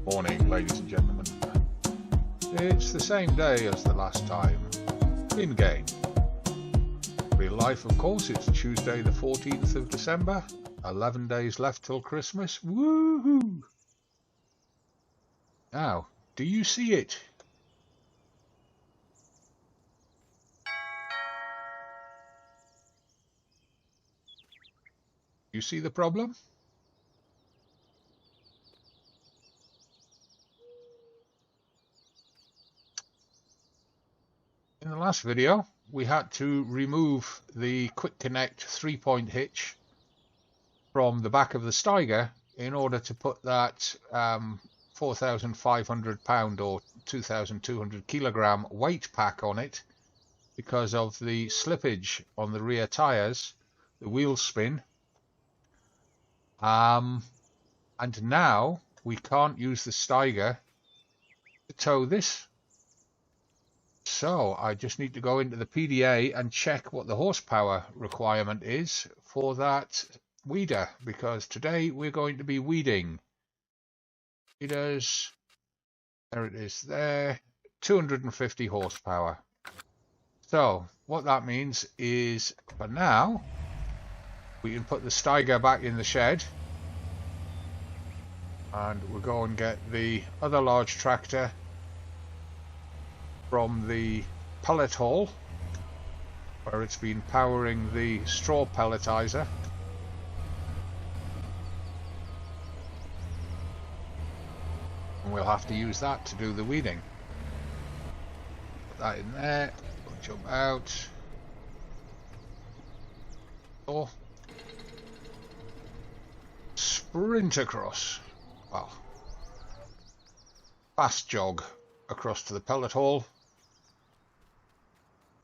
Morning, ladies and gentlemen. It's the same day as the last time. In game. Real life, of course, it's Tuesday the 14th of December. 11 days left till Christmas. Woohoo! Now, do you see it? You see the problem? In the last video, we had to remove the quick connect 3-point hitch from the back of the Steiger in order to put that 4,500 pound or 2,200 kilogram weight pack on it because of the slippage on the rear tires, the wheel spin. And now we can't use the Steiger to tow this. So I just need to go into the PDA and check what the horsepower requirement is for that weeder, because today we're going to be weeding. Weeders, there it is there, 250 horsepower. So what that means is for now we can put the Steiger back in the shed and we'll go and get the other large tractor from the pellet hall where it's been powering the straw pelletizer. And we'll have to use that to do the weeding. Put that in there, we'll jump out. Oh. Sprint across. Well, fast jog across to the pellet hall.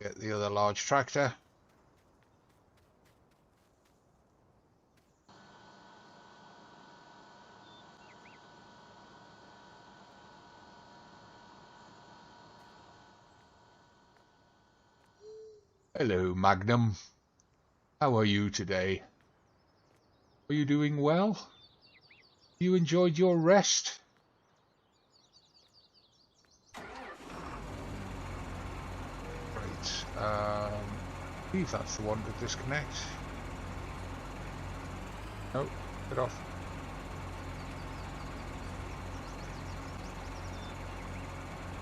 Get the other large tractor. Hello, Magnum. How are you today? Are you doing well? You enjoyed your rest? I believe that's the one to disconnect. Nope, get off.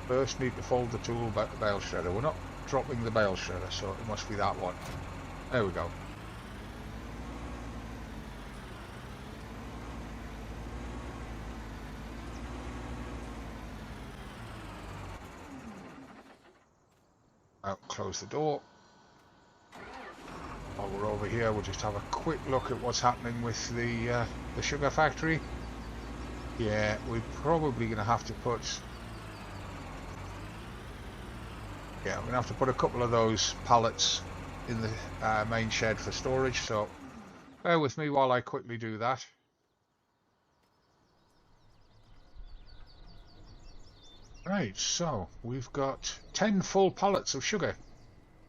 First need to fold the tool back to the bale shredder. We're not dropping the bale shredder, so it must be that one. There we go. Out, close the door. While we're over here, we'll just have a quick look at what's happening with the sugar factory. Yeah, we're probably going to have to put. Yeah, we're going to have to put a couple of those pallets in the main shed for storage. So bear with me while I quickly do that. Right, so we've got 10 full pallets of sugar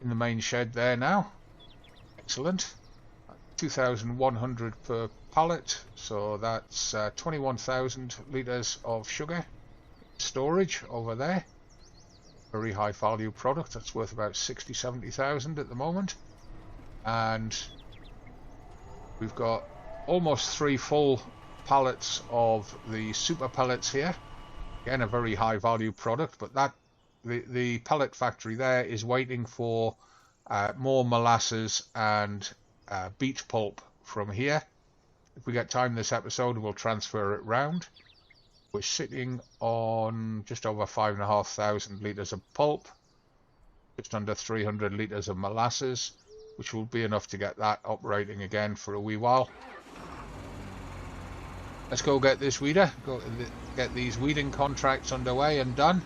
in the main shed there now. Excellent. 2,100 per pallet, so that's 21,000 litres of sugar storage over there. Very high value product, that's worth about 60,000-70,000 at the moment. And we've got almost 3 full pallets of the super pellets here. Again, a very high value product, but that the pellet factory there is waiting for more molasses and beet pulp from here. If we get time this episode, we'll transfer it round. We're sitting on just over 5,500 litres of pulp, just under 300 litres of molasses, which will be enough to get that operating again for a wee while. Let's go get this weeder, go get these weeding contracts underway and done.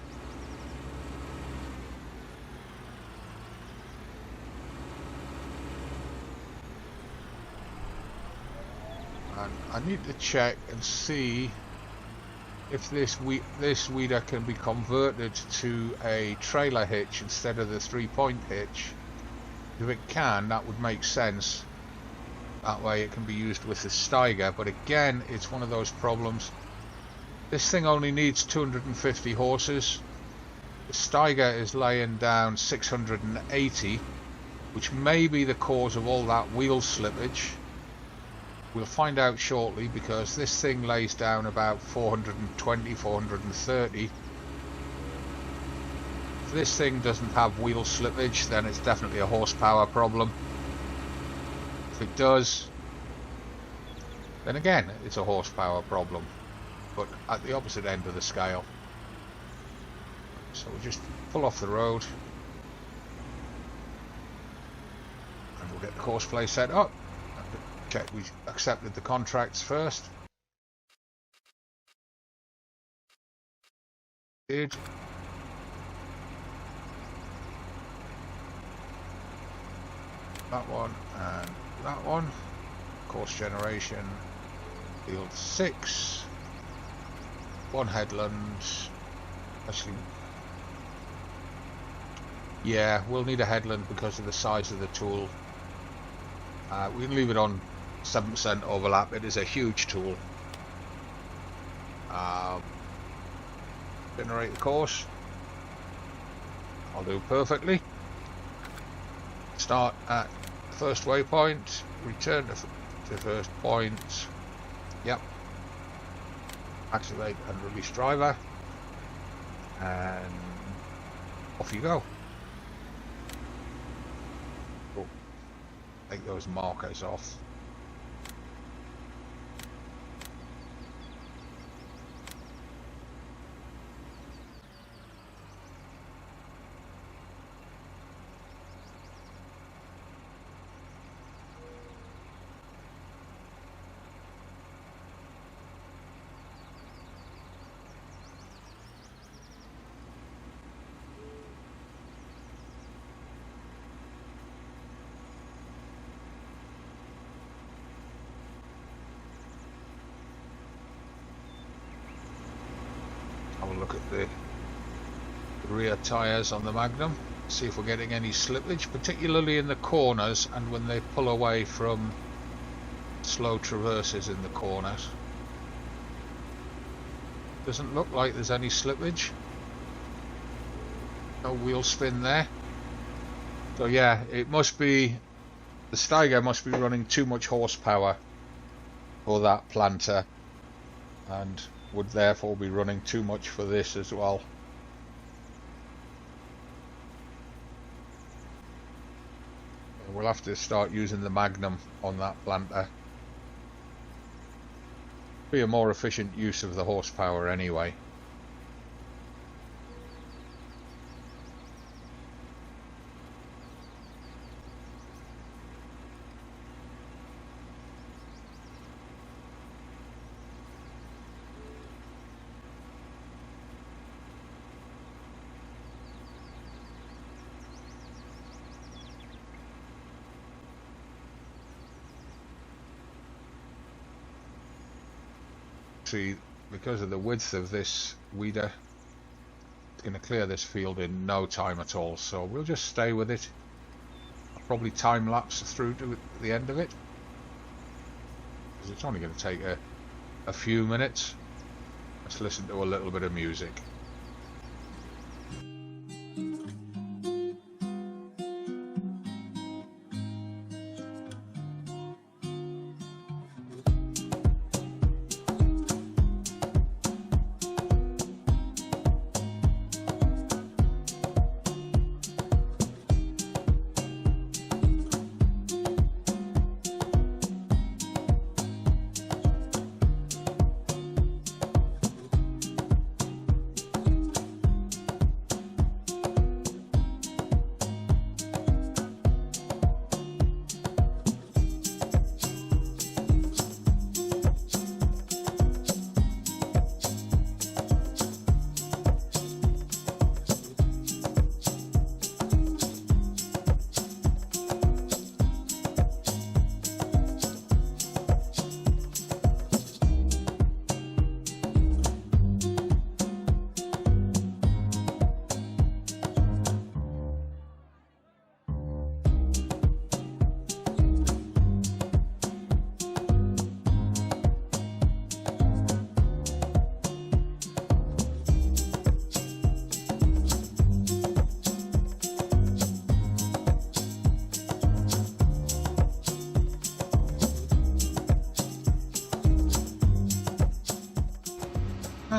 And I need to check and see if this weeder can be converted to a trailer hitch instead of the 3-point hitch. If it can, that would make sense. That way it can be used with the Steiger, but again, it's one of those problems. This thing only needs 250 horses. The Steiger is laying down 680, which may be the cause of all that wheel slippage. We'll find out shortly, because this thing lays down about 420, 430. If this thing doesn't have wheel slippage, then it's definitely a horsepower problem. If it does, then again it's a horsepower problem, but at the opposite end of the scale. So we'll just pull off the road and we'll get the horseplay set up. Check we accepted the contracts first. Did. That one and that one. Course generation. Field 6. One headland. Actually, yeah, we'll need a headland because of the size of the tool. We can leave it on 7% overlap. It is a huge tool. Generate the course. I'll do perfectly. Start at the first waypoint. Return to first point. Yep. Activate and release driver. And off you go. Cool. Take those markers off. Have a look at the rear tyres on the Magnum, see if we're getting any slippage, particularly in the corners and when they pull away from slow traverses in the corners. Doesn't look like there's any slippage. No wheel spin there. So yeah, it must be, the Steiger must be running too much horsepower for that planter, and would therefore be running too much for this as well. We'll have to start using the Magnum on that planter. Be a more efficient use of the horsepower anyway. See, because of the width of this weeder, it's going to clear this field in no time at all, so we'll just stay with it. I'll probably time lapse through to the end of it, because it's only going to take a few minutes. Let's listen to a little bit of music.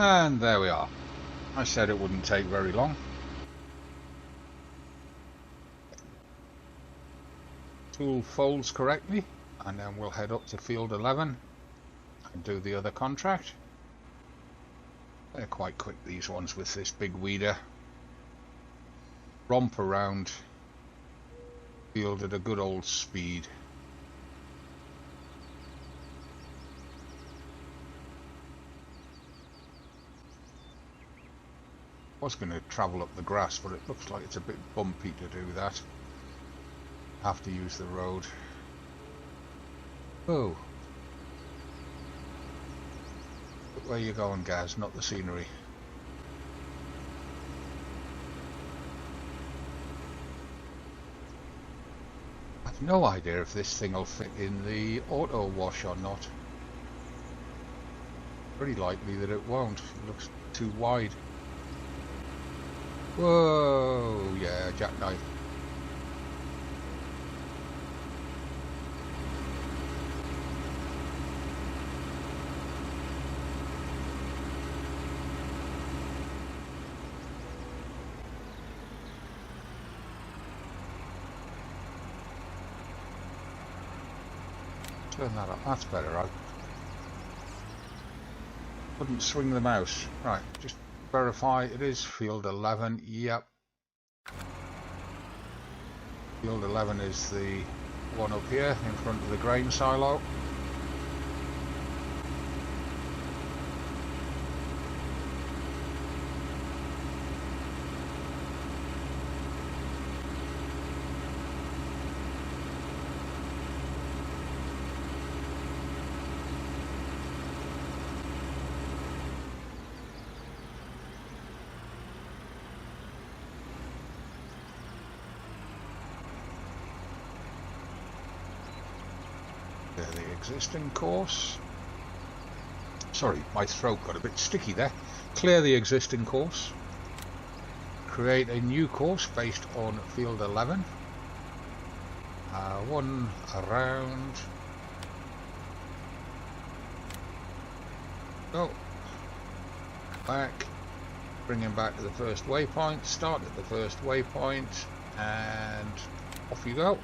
And there we are. I said it wouldn't take very long. Tool folds correctly, and then we'll head up to field 11 and do the other contract. They're quite quick, these ones, with this big weeder. Romp around field at a good old speed. I was going to travel up the grass, but it looks like it's a bit bumpy to do that. Have to use the road. Oh. But where you going, Gaz? Not the scenery. I've no idea if this thing will fit in the auto wash or not. Pretty likely that it won't. It looks too wide. Whoa, yeah, jackknife. Turn that up, that's better. I couldn't swing the mouse. Right, just verify it is field 11. Yep. Field 11 is the one up here in front of the grain silo. The existing course. Sorry, my throat got a bit sticky there. Clear the existing course. Create a new course based on field 11. One around. Go. Back. Bring him back to the first waypoint. Start at the first waypoint. And off you go.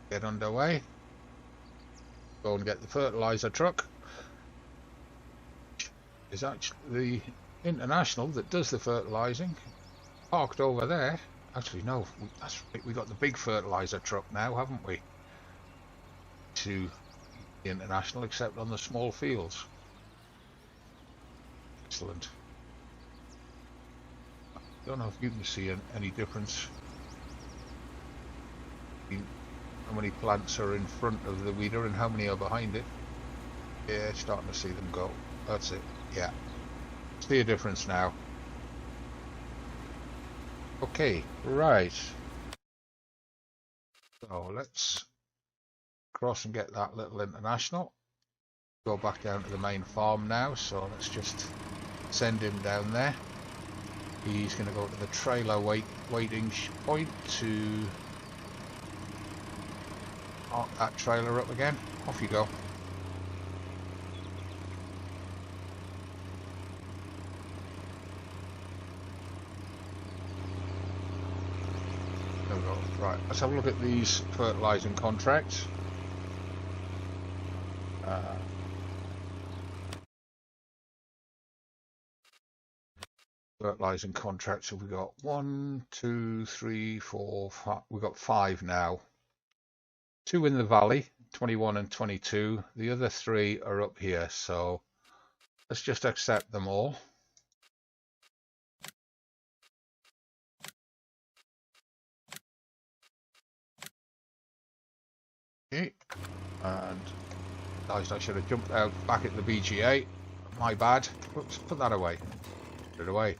Get underway. Go and get the fertilizer truck. Is actually the International that does the fertilizing. Parked over there. Actually, no, that's right. We got the big fertilizer truck now, haven't we? To the International, except on the small fields. Excellent. I don't know if you can see any difference. How many plants are in front of the weeder and how many are behind it. Yeah, starting to see them go. That's it. Yeah. See a difference now. Okay, right. So let's cross and get that little International. Go back down to the main farm now, so let's just send him down there. He's going to go to the trailer waiting point to arc that trailer up again. Off you go. There we go. Right, let's have a look at these fertilising contracts. Fertilising contracts, so we got 1, 2, 3, 4, 5. We've got 5 now. 2 in the valley, 21 and 22. The other 3 are up here, so let's just accept them all. Okay, and guys, I should have jumped out back at the BGA. My bad. Oops, put that away. Put it away.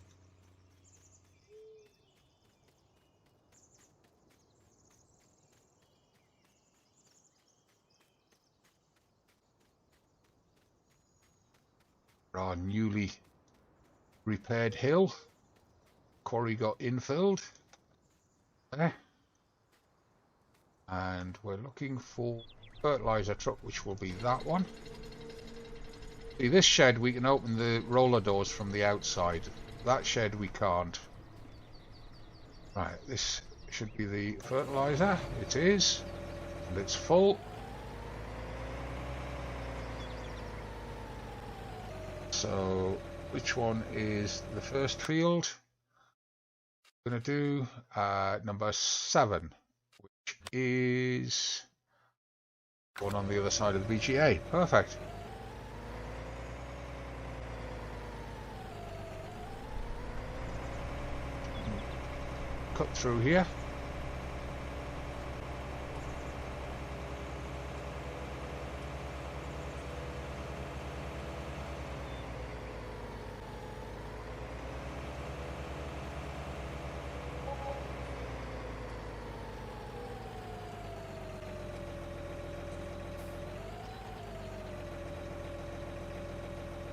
Our newly repaired hill. Quarry got infilled there. And we're looking for fertilizer truck, which will be that one. See, this shed we can open the roller doors from the outside. That shed we can't. Right, this should be the fertilizer. It is, and it's full. So which one is the first field? I'm going to do number 7, which is one on the other side of the BGA. Perfect. Cut through here.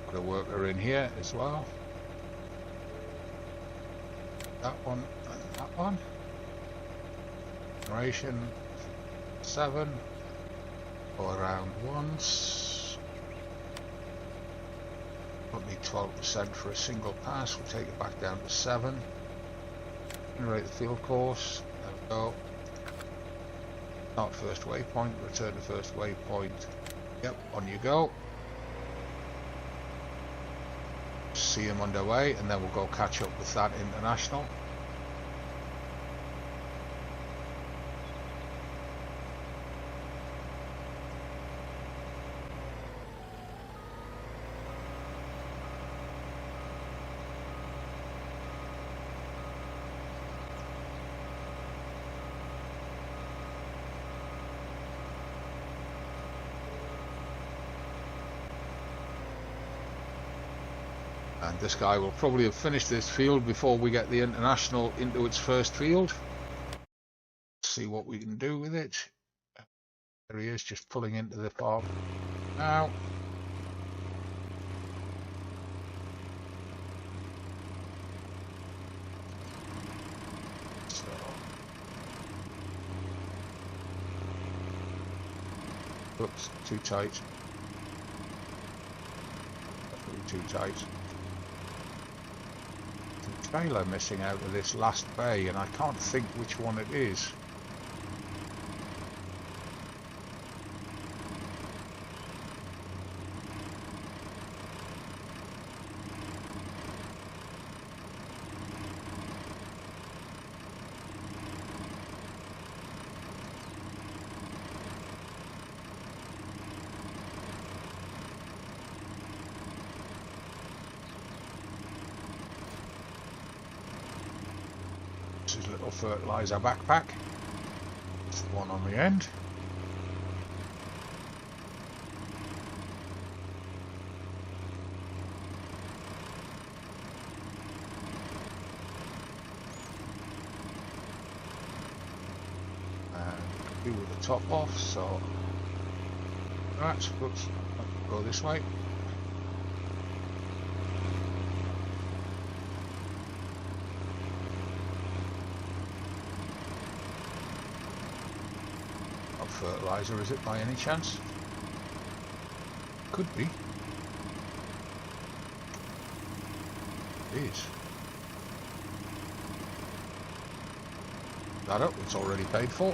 Got a worker in here as well. That one and that one. Generation 7. Go around once. Put me 12% for a single pass. We'll take it back down to 7. Generate the field course. There we go. Start first waypoint. Return to first waypoint. Yep, on you go. See them underway, and then we'll go catch up with that international. And this guy will probably have finished this field before we get the international into its first field. Let's see what we can do with it. There he is, just pulling into the farm now. So, oops, too tight. Definitely too tight. Trailer missing out of this last bay, and I can't think which one it is. His little fertilizer backpack. It's the one on the end. And do with the top off, so right, oops, go this way. Fertilizer, is it by any chance? Could be. It is. That up, it's already paid for.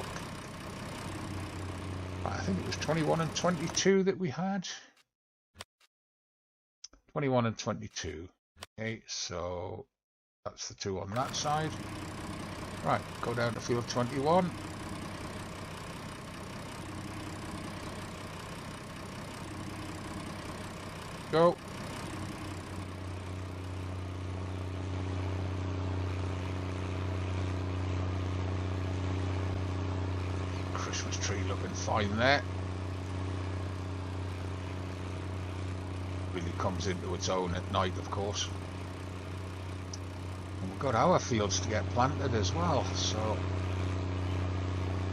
I think it was 21 and 22 that we had. 21 and 22. Okay, so that's the 2 on that side. Right, go down to field 21. Go. Christmas tree looking fine there. Really comes into its own at night, of course. And we've got our fields to get planted as well, so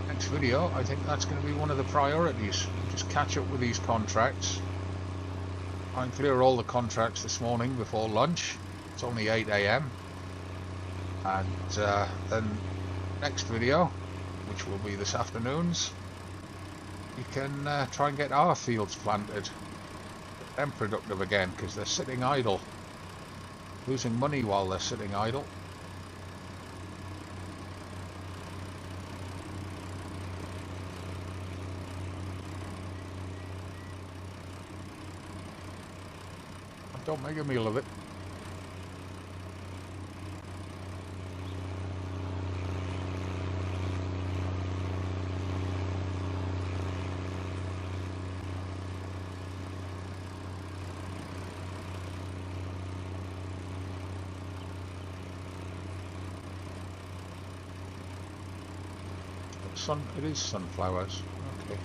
next video I think that's going to be one of the priorities. Just catch up with these contracts. I clear all the contracts this morning before lunch. It's only 8 AM. And then next video, which will be this afternoon's, we can try and get our fields planted. Get them productive again, because they're sitting idle. Losing money while they're sitting idle. Don't make a meal of it. It is sunflowers. Okay.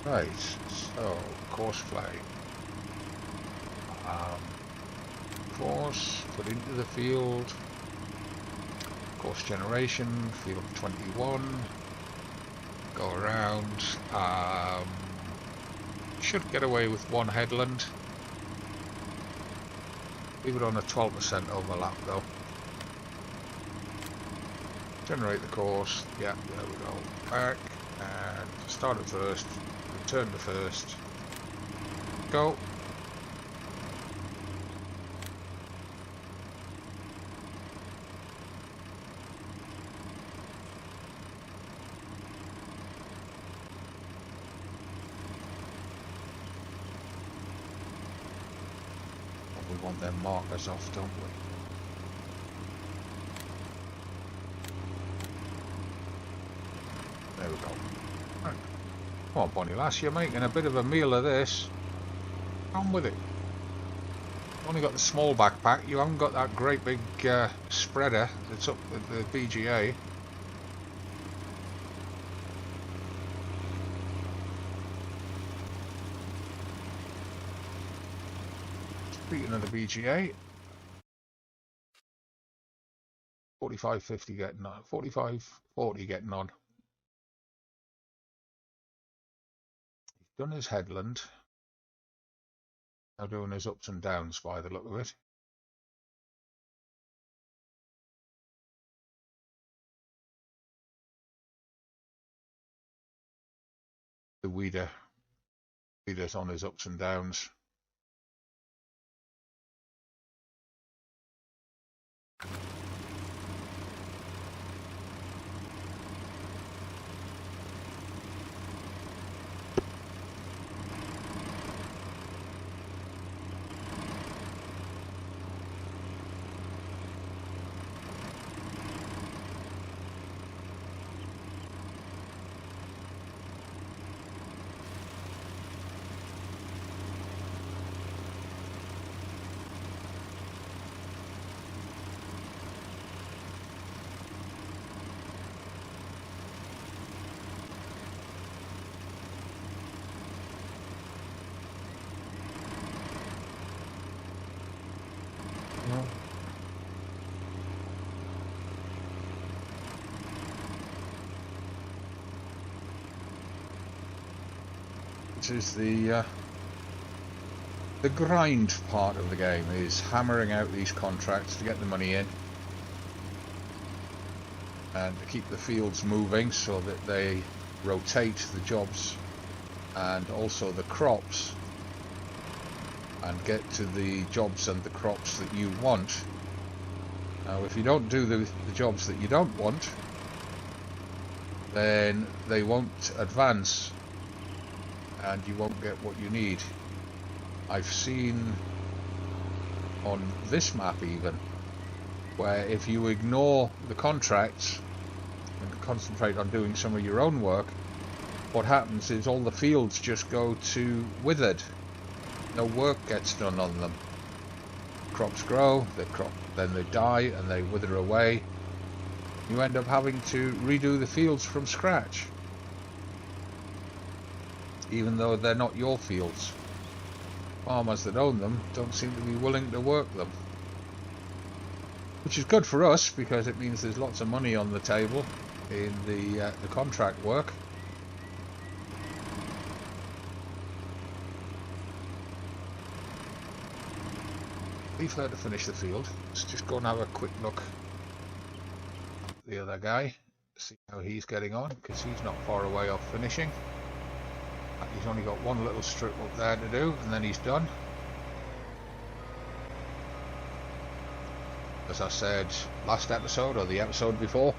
Right, so course flag. Course put into the field. Course generation, field 21. Go around. Should get away with one headland. Leave it on a 12% overlap though. Generate the course. Yeah, there we go. Back and start at first. Return to first. Go. We want them markers off, don't we? There we go. Right. Come on, Bonnie lass, you're making a bit of a meal of this. On with it. Only got the small backpack. You haven't got that great big spreader that's up at the BGA. Speaking of the BGA, 45.50 getting on, 45.40 getting on. He's done his headland. Now doing his ups and downs by the look of it. The weeder's on his ups and downs. Which is the grind part of the game, is hammering out these contracts to get the money in and to keep the fields moving so that they rotate the jobs and also the crops and get to the jobs and the crops that you want. Now if you don't do the jobs that you don't want, then they won't advance and you won't get what you need. I've seen on this map even where if you ignore the contracts and concentrate on doing some of your own work, what happens is all the fields just go to withered. No work gets done on them. Crops grow, then they die and they wither away. You end up having to redo the fields from scratch, even though they're not your fields. Farmers that own them don't seem to be willing to work them, which is good for us because it means there's lots of money on the table in the contract work. Leave her to finish the field. Let's just go and have a quick look other guy, see how he's getting on, because he's not far away off finishing. He's only got one little strip up there to do, and then he's done. As I said last episode, or the episode before,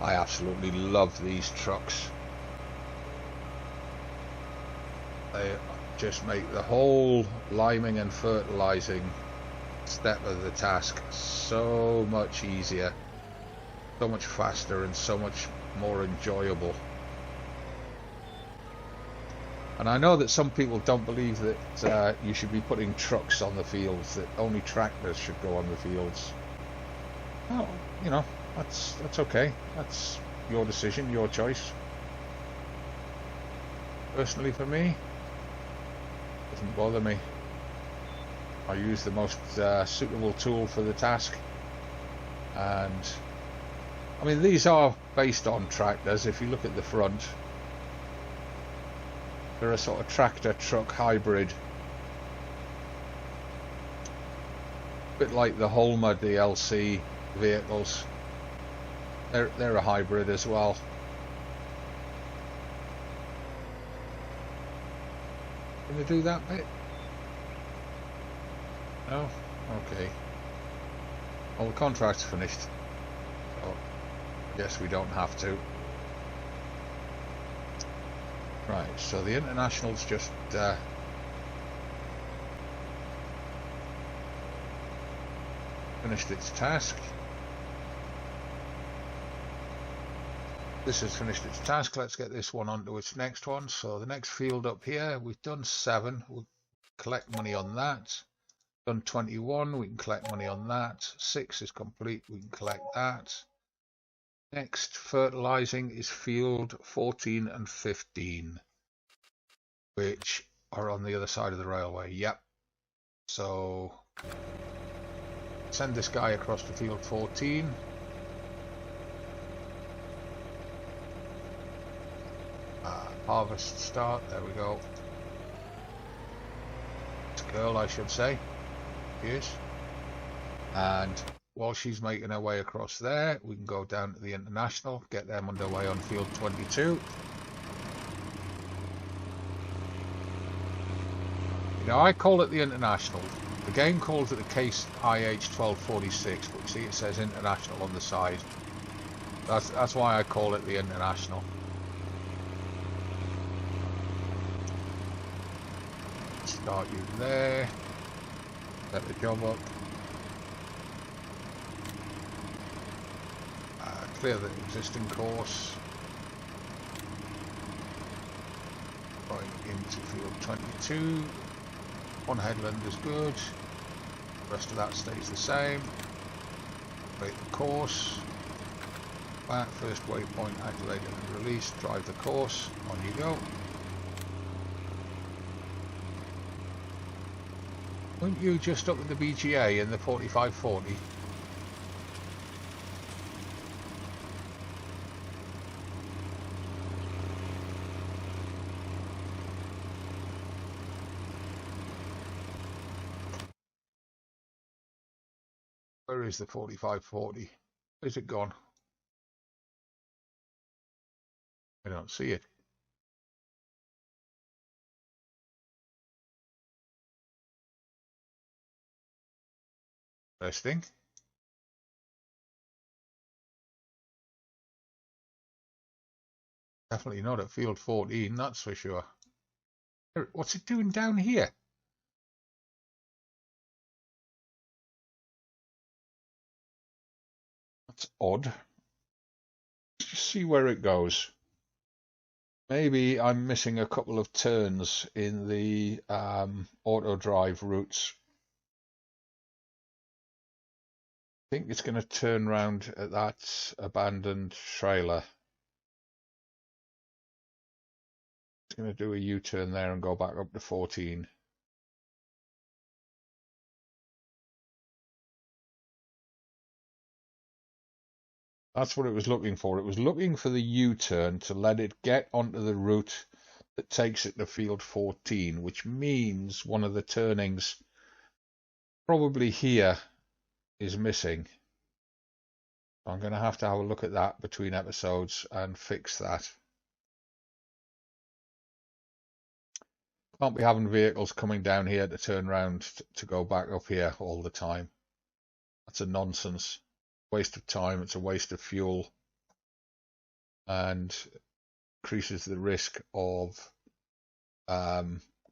I absolutely love these trucks. They just make the whole liming and fertilising step of the task so much easier, so much faster, and so much more enjoyable. And I know that some people don't believe that you should be putting trucks on the fields, that only tractors should go on the fields. Oh, you know, that's okay. That's your decision, your choice. Personally, for me, it doesn't bother me. I use the most suitable tool for the task. And I mean, these are based on tractors. If you look at the front, they're a sort of tractor truck hybrid, a bit like the Holmer DLC vehicles. They're a hybrid as well. Can they do that bit? No? Okay. Well, the contract's finished, so I guess we don't have to. Right, so the International's just finished its task. This has finished its task. Let's get this one onto its next one. So the next field up here, we've done 7. We'll collect money on that. Done 21. We can collect money on that. 6 is complete. We can collect that. Next, fertilising is field 14 and 15, which are on the other side of the railway. Yep. So send this guy across to field 14. Harvest start, there we go. It's a girl, I should say. Yes. And while she's making her way across there, we can go down to the International, get them underway on field 22. Now, I call it the International. The game calls it the case IH1246, but you see it says International on the side. That's why I call it the International. Start you there, set the job up, clear the existing course, going into field 22, one headland is good, the rest of that stays the same, create the course, back, first waypoint activated and released, drive the course, on you go. Weren't you just up with the BGA in the 4540? Where is the 4540? Where's it gone? I don't see it. Interesting. Definitely not at field 14, that's for sure. What's it doing down here? That's odd. Let's just see where it goes. Maybe I'm missing a couple of turns in the auto drive routes. I think it's going to turn round at that abandoned trailer. It's going to do a U-turn there and go back up to 14. That's what it was looking for. It was looking for the U-turn to let it get onto the route that takes it to field 14, which means one of the turnings, probably here, is missing. I'm going to have a look at that between episodes and fix that. Can't be having vehicles coming down here to turn around to go back up here all the time. That's a nonsense. Waste of time, it's a waste of fuel, and increases the risk of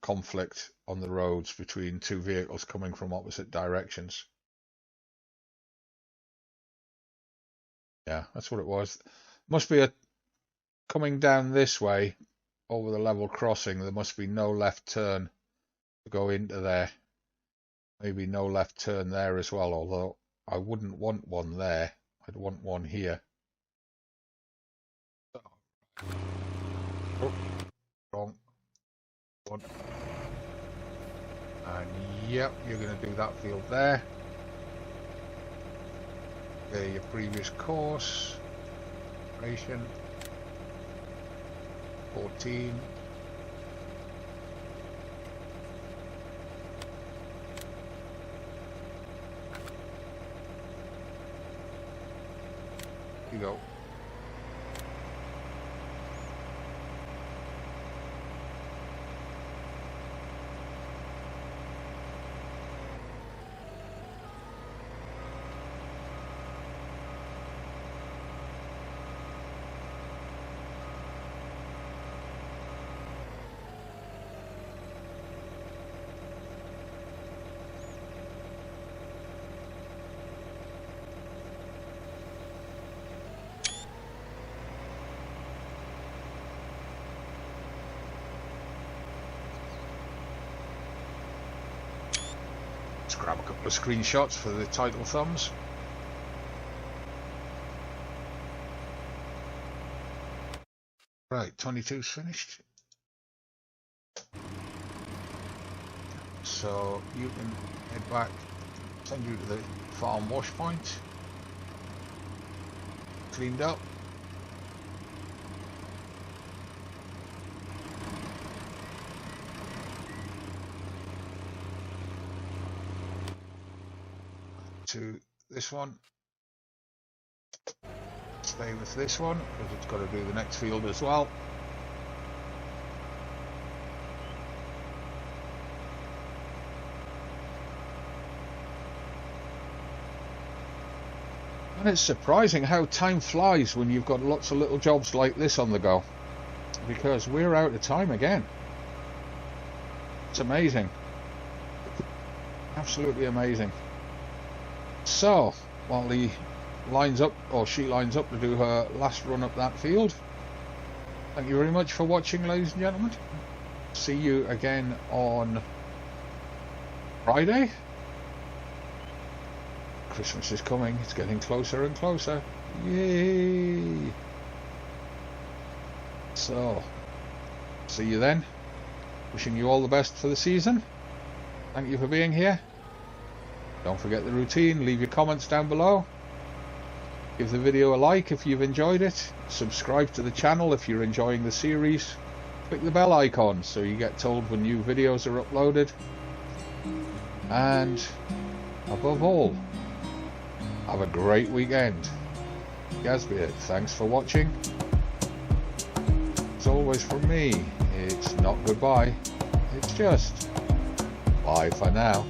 conflict on the roads between two vehicles coming from opposite directions. Yeah, that's what it was. Must be a coming down this way over the level crossing. There must be no left turn to go into there. Maybe no left turn there as well, although I wouldn't want one there. I'd want one here. Oh, wrong one. And yep, you're going to do that field there. There, your previous course. Operation 14. Here you go. Let's grab a couple of screenshots for the title thumbs. Right, 22's finished. So you can head back, send you to the farm wash point. Cleaned up. To this one. Stay with this one because it's got to do the next field as well. And it's surprising how time flies when you've got lots of little jobs like this on the go, because we're out of time again. It's amazing, absolutely amazing. So while he lines up, or she lines up to do her last run up that field, thank you very much for watching, ladies and gentlemen. See you again on Friday. Christmas is coming, it's getting closer and closer. Yay! So see you then. Wishing you all the best for the season. Thank you for being here. Don't forget the routine, leave your comments down below. Give the video a like if you've enjoyed it. Subscribe to the channel if you're enjoying the series. Click the bell icon so you get told when new videos are uploaded. And above all, have a great weekend. Gazbeard, thanks for watching. As always from me, it's not goodbye, it's just bye for now.